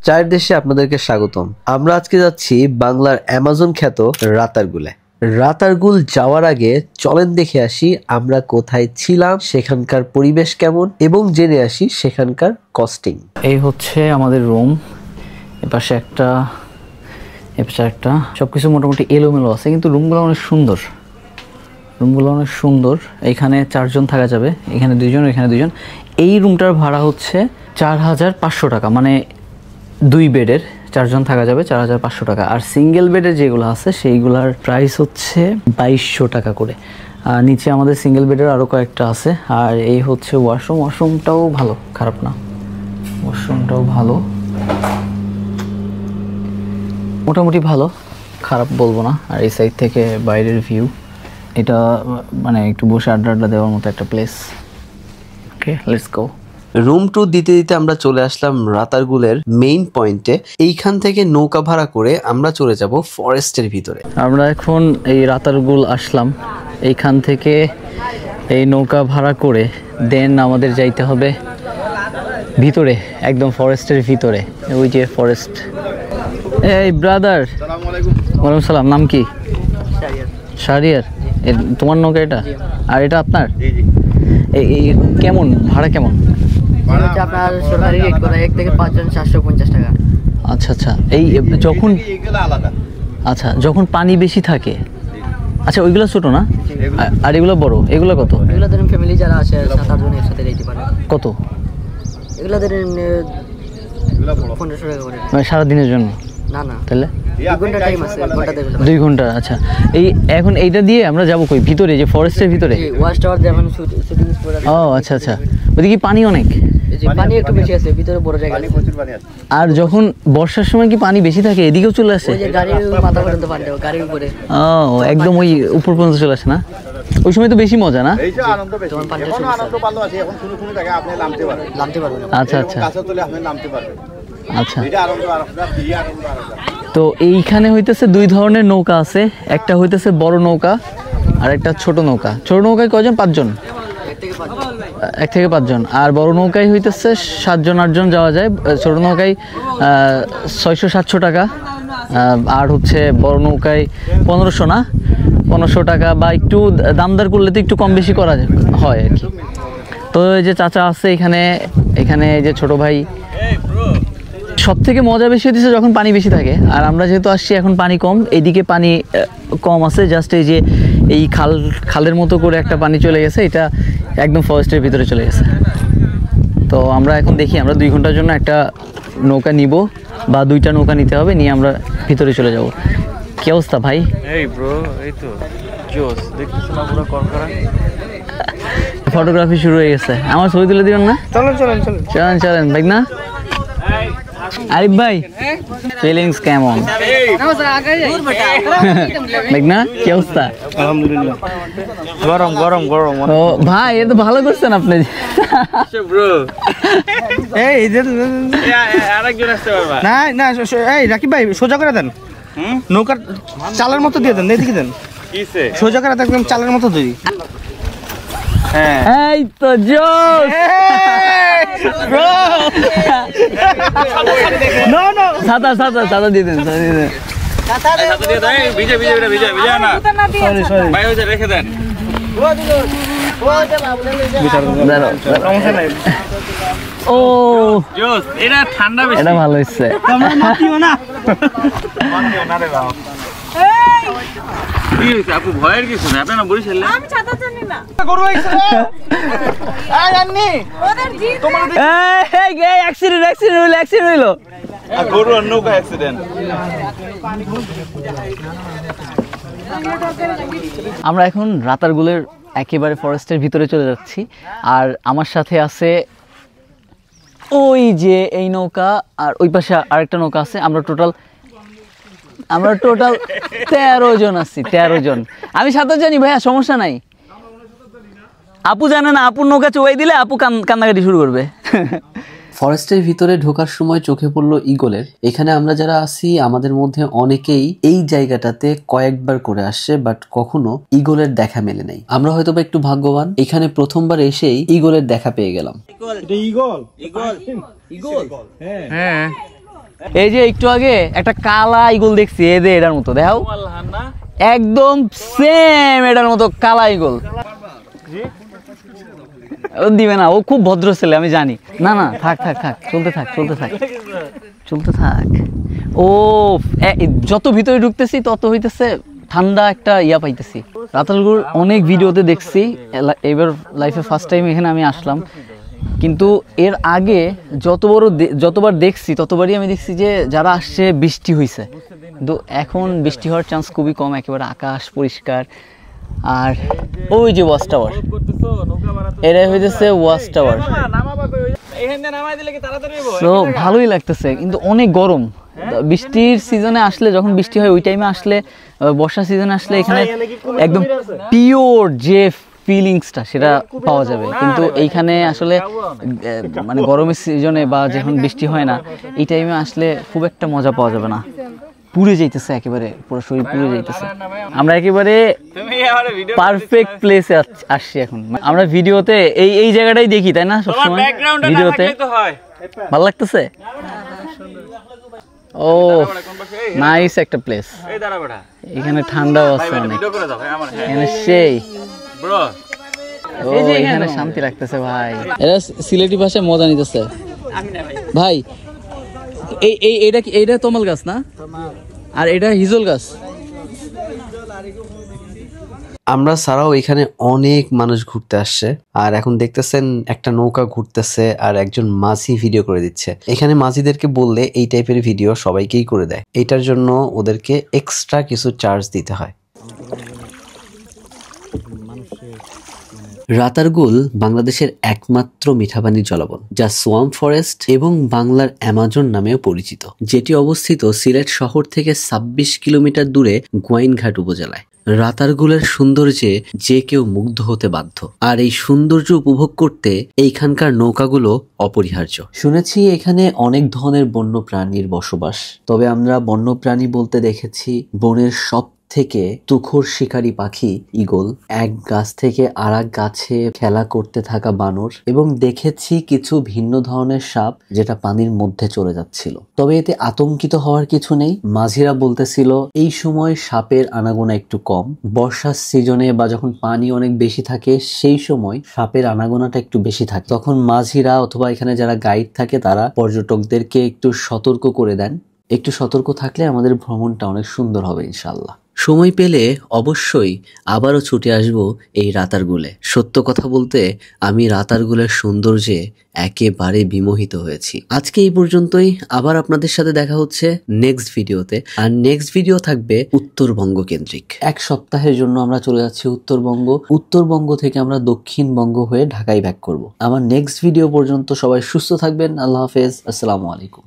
চায়ের দেশে আপনাদেরকে স্বাগতম। আমরা আজকে যাচ্ছি বাংলার অ্যামাজন খ্যাত রাতারগুলে। রাতারগুল যাওয়ার আগে চলেন দেখে আসি আমরা কোথায় ছিলাম, সেখানকার পরিবেশ কেমন এবং জেনে আসি সেখানকার কস্টিং। এই হচ্ছে আমাদের রুম, এপাশে একটা সবকিছু মোটামুটি এলোমেলো আছে, কিন্তু রুমগুলো অনেক সুন্দর। এখানে 4 জন থাকা যাবে, এখানে 2 জন, এখানে 2 জন। এই রুমটার ভাড়া হচ্ছে 4500 টাকা, মানে 2 বেডের 4 জন থাকা যাবে 4500 টাকা। আর সিঙ্গেল বেডের যেগুলো আছে সেইগুলোর প্রাইস হচ্ছে 2200 টাকা করে। আর নিচে আমাদের সিঙ্গেল বেডের আরও কয়েকটা আছে। আর এই হচ্ছে ওয়াশরুমটাও ভালো, খারাপ না, ওয়াশরুমটাও ভালো, মোটামুটি ভালো, খারাপ বলবো না। আর এই সাইড থেকে বাইরের ভিউ, এটা মানে একটু বসে আড্ডা দেওয়ার মতো একটা place. Okay, let's go. Room tour দিতে দিতে আমরা চলে আসলাম রাতারগুলের মেইন পয়েন্টে। এইখান থেকে নৌকা ভাড়া করে আমরা চলে যাব ফরেস্টের ভিতরে। আমরা এখন এই রাতারগুল আসলাম, এইখান থেকে এই নৌকা ভাড়া করে দেন আমাদের যাইতে হবে ভিতরে, একদম ফরেস্টের ভিতরে। ওই যে ফরেস্ট। এই ব্রাদার, ওয়ালাইকুম সালাম। নাম কি? শাহরিয়ার। তোমার নৌকা এটা? আর এটা আপনার? এই কেমন ভাড়া, কেমন? আপনার সরকারি রেট করা 1 থেকে 5 জন 450 টাকা। আচ্ছা, এই যখন পানি বেশি থাকে, আচ্ছা ওইগুলো ছোট না, আর এগুলো বড়, এগুলো কত? এগুলো ধরেন ফ্যামিলি যারা আছে 7-8 জন একসাথে যেতে পারে। কত? এগুলো ধরেন 1500 টাকা করে। মানে সারাদিনের জন্য? না, তাহলে 2 ঘন্টা টাইম আছে, ঘন্টা দেবেন। 2 ঘন্টা। আচ্ছা, এখন এইটা দিয়ে আমরা যাবো কই? ভিতরে, যে ফরেস্টের ভিতরে? ওয়াচ টাওয়ার যেমন শুটিং স্পট আছে। ও আচ্ছা, ওইদিকে পানি অনেক? পানি একটু বেশি আছে, ভিতরে বড় জায়গা আছে, প্রচুর পানি আছে। আর যখন বর্ষার সময় কি পানি বেশি থাকে এদিকেও চলে আসে? ওই যে গাড়ির মাথা পর্যন্ত পানি দেয়, গাড়ির উপরে। ও, একদম ওই উপর পর্যন্ত চলে আসে না? ওই সময় তো বেশি মজা না? এই যে আনন্দ বেশি, এখন আনন্দ ভালো আছে, এখন কোনো জায়গায় আপনি নামতে পারবেন। আচ্ছা, কাছে চলে আপনি নামতে পারবেন। আচ্ছা, এটা আনন্দ আলাদা, এই আনন্দ আলাদা। তো এইখানে হইতেছে 2 ধরনের নৌকা আছে, একটা হইতেছে বড় নৌকা আর একটা ছোট নৌকা। ছোট নৌকায় কয়জন? 5 জন, 1 থেকে 5 জন। আর বড় নৌকায় হইতেছে 7 জন 8 জন যাওয়া যায়। ছোট নৌকায় 600-700 টাকা। আর হচ্ছে বড় নৌকায় 1500 টাকা, বা একটু দামদার করলে তো একটু কম বেশি করা হয় আর কি। তো এই যে চাচা আছে এখানে এই যে ছোট ভাই। সব থেকে মজা বেশি হচ্ছে যখন পানি বেশি থাকে। আর আমরা যেহেতু আসছি এখন পানি কম, এইদিকে পানি কম আছে, জাস্ট এই যে এই খালের মতো করে একটা পানি চলে গেছে, এটা একদম ফরেস্টের ভিতরে চলে গেছে। তো আমরা এখন দেখি, আমরা 2 ঘন্টার জন্য একটা নৌকা নিব বা 2টা নৌকা নিতে হবে, নিয়ে আমরা ভিতরে চলে যাব। কি অবস্থা ভাই? এই ব্রো, এই তো জোস, দেখতেছ না পুরো করকরা। ফটোগ্রাফি শুরু হয়ে গেছে, আমার ছবি তুলে দিবেন না? চলেন ভাই। না আরিফ ভাই, ফিলিংস কেমন? না, কি অবস্থা? আলহামদুলিল্লাহ, গরম। ও ভাই, এটা তো ভালো করছেন আপনি ব্রো। এই যে আরেকজন আসতে পারবা না? এই রাকিব ভাই, সোজা করে দেন, নৌকার চালের মতো দিয়ে দেন, এদিকে দেন। কিসে সোজা করে দেন, একদম চালের মতো দিই। হ্যাঁ, এই তো জোস ব্রো। নো সাদা দিয়ে দেন। ভিজা না, সরি ভাই, ওই যে রেখে দেন। ও জোস, এটা ঠান্ডা বেশি, এটা ভালো হচ্ছে। কি হয়েছে আপু? ভয়ের কিছু না, আপনারা বরিশালে। আমি ছাতা জানি না। গরু হইছে রে। এই আন্নি, ওদের জি তোমার এই অ্যাক্সিডেন্ট হইলো। গরু আর নৌকা অ্যাক্সিডেন্ট। আমরা এখন রাতারগুলের একেবারে ফরেস্টের ভিতরে চলে যাচ্ছি। আর আমার সাথে আছে ওই যে এই নৌকা, আর ওই পাশে আরেকটা নৌকা আছে। আমরা টোটাল 13 জন আছি, 13 জন। আমি সাঁতার জানি ভাইয়া, সমস্যা নাই। আপু জানে না, আপুর নৌকা চুয়াই দিলে আপু কান্নাকাটি শুরু করবে। ফরেস্টের ভিতরে ঢোকার সময় চোখে পড়লো ঈগলের। এখানে আমরা যারা আছি আমাদের মধ্যে অনেকেই এই জায়গাটাতে কয়েকবার করে আসছে, বাট কখনো ঈগলের দেখা মেলে নাই। আমরা হয়তো বা একটু ভাগ্যবান, এখানে প্রথমবার এসেই ঈগলের দেখা পেয়ে গেলাম। ঈগল, হ্যাঁ, এই যে একটু আগে একটা কালা ঈগল দেখছি, এই যে এটার মতো দেখাও, একদম সেম এটার মতো কালা ঈগল। ও দিবে না, ও খুব ভদ্র ছেলে আমি জানি। না না থাক থাক থাক, চলতে থাক চলতে থাক চলতে থাক। ও যত ভিতরে ঢুকতেছি তত হইতেছে ঠান্ডা একটা ইয়া পাইতেছি। রাতারগুল অনেক ভিডিওতে দেখছি, এবার লাইফে ফার্স্ট টাইম এখানে আমি আসলাম। কিন্তু এর আগে যতবার দেখছি ততবারই আমি দেখছি যে যারা আসছে বৃষ্টি হয়েছে, কিন্তু এখন বৃষ্টি হওয়ার চান্স খুবই কম, একেবারে আকাশ পরিষ্কার। আর ওই যে ওয়াচ টাওয়ার, এটাই হইতেছে ওয়াচ টাওয়ার। তো ভালোই লাগতেছে, কিন্তু অনেক গরম। বৃষ্টির সিজনে আসলে, যখন বৃষ্টি হয় ওই টাইমে আসলে, বর্ষা সিজনে আসলে এখানে একদম পিওর যে ফিলিংসটা সেটা পাওয়া যাবে। কিন্তু এইখানে আসলে মানে গরমের সিজনে বা যখন বৃষ্টি হয় না এই টাইমে আসলে খুব একটা মজা পাওয়া যাবে না। পুড়ে যাইতেছে, একেবারে পুরো শরীর পুড়ে যাইতেছে। আমরা একেবারে পারফেক্ট প্লেসে আসছি এখন। আমরা ভিডিওতে এই জায়গাটাই দেখি, তাই না সবসময় ভিডিওতে। ভালো লাগতেছে। ও নাইস একটা প্লেস, এখানে ঠান্ডাও আছে অনেক, এখানে সেই ও এখানে শান্তি লাগতেছে ভাই। এরা সিলেটি ভাষায় মজা নিতেছে ভাই। এইটা তমাল গাছ না, আর এটা হিজল গাছ। আমরা ছাড়াও এখানে অনেক মানুষ ঘুরতে আসছে, আর এখন দেখতেছেন একটা নৌকা ঘুরতেছে আর একজন মাঝি ভিডিও করে দিচ্ছে। এখানে মাঝিদেরকে বললে এই টাইপের ভিডিও সবাইকেই করে দেয়, এটার জন্য ওদেরকে এক্সট্রা কিছু চার্জ দিতে হয়। রাতারগুল বাংলাদেশের একমাত্র মিঠাপানির জলাবন, যা সোয়াম্প ফরেস্ট এবং বাংলার অ্যামাজন নামেও পরিচিত, যেটি অবস্থিত সিলেট শহর থেকে 26 কিলোমিটার দূরে গোয়াইনঘাট উপজেলায়। রাতারগুলের সৌন্দর্যে যে কেউ মুগ্ধ হতে বাধ্য, আর এই সৌন্দর্য উপভোগ করতে এইখানকার নৌকাগুলো অপরিহার্য। শুনেছি এখানে অনেক ধরনের বন্য প্রাণীর বসবাস, তবে আমরা বন্য প্রাণী বলতে দেখেছি বনের সব থেকে তুখোর শিকারী পাখি ঈগল, এক গাছ থেকে আর এক গাছে খেলা করতে থাকা বানর, এবং দেখেছি কিছু ভিন্ন ধরনের সাপ যেটা পানির মধ্যে চলে যাচ্ছিল। তবে এতে আতঙ্কিত হওয়ার কিছু নেই। মাঝিরা বলতেছিল এই সময় সাপের আনাগোনা একটু কম, বর্ষার সিজনে বা যখন পানি অনেক বেশি থাকে সেই সময় সাপের আনাগোনাটা একটু বেশি থাকে। তখন মাঝিরা অথবা এখানে যারা গাইড থাকে তারা পর্যটকদেরকে একটু সতর্ক করে দেন। একটু সতর্ক থাকলে আমাদের ভ্রমণটা অনেক সুন্দর হবে ইনশাল্লাহ। সময় পেলে অবশ্যই আবারও ছুটে আসব এই রাতারগুলে। সত্য কথা বলতে আমি রাতারগুলের সৌন্দর্যে একেবারে বিমোহিত হয়েছি। আজকে এই পর্যন্তই, আবার আপনাদের সাথে দেখা হচ্ছে নেক্সট ভিডিওতে। আর নেক্সট ভিডিও থাকবে উত্তরবঙ্গ কেন্দ্রিক। এক সপ্তাহের জন্য আমরা চলে যাচ্ছি উত্তরবঙ্গ। উত্তরবঙ্গ থেকে আমরা দক্ষিণবঙ্গ হয়ে ঢাকায় ব্যাক করব। আমার নেক্সট ভিডিও পর্যন্ত সবাই সুস্থ থাকবেন। আল্লাহ হাফেজ, আসসালামু আলাইকুম।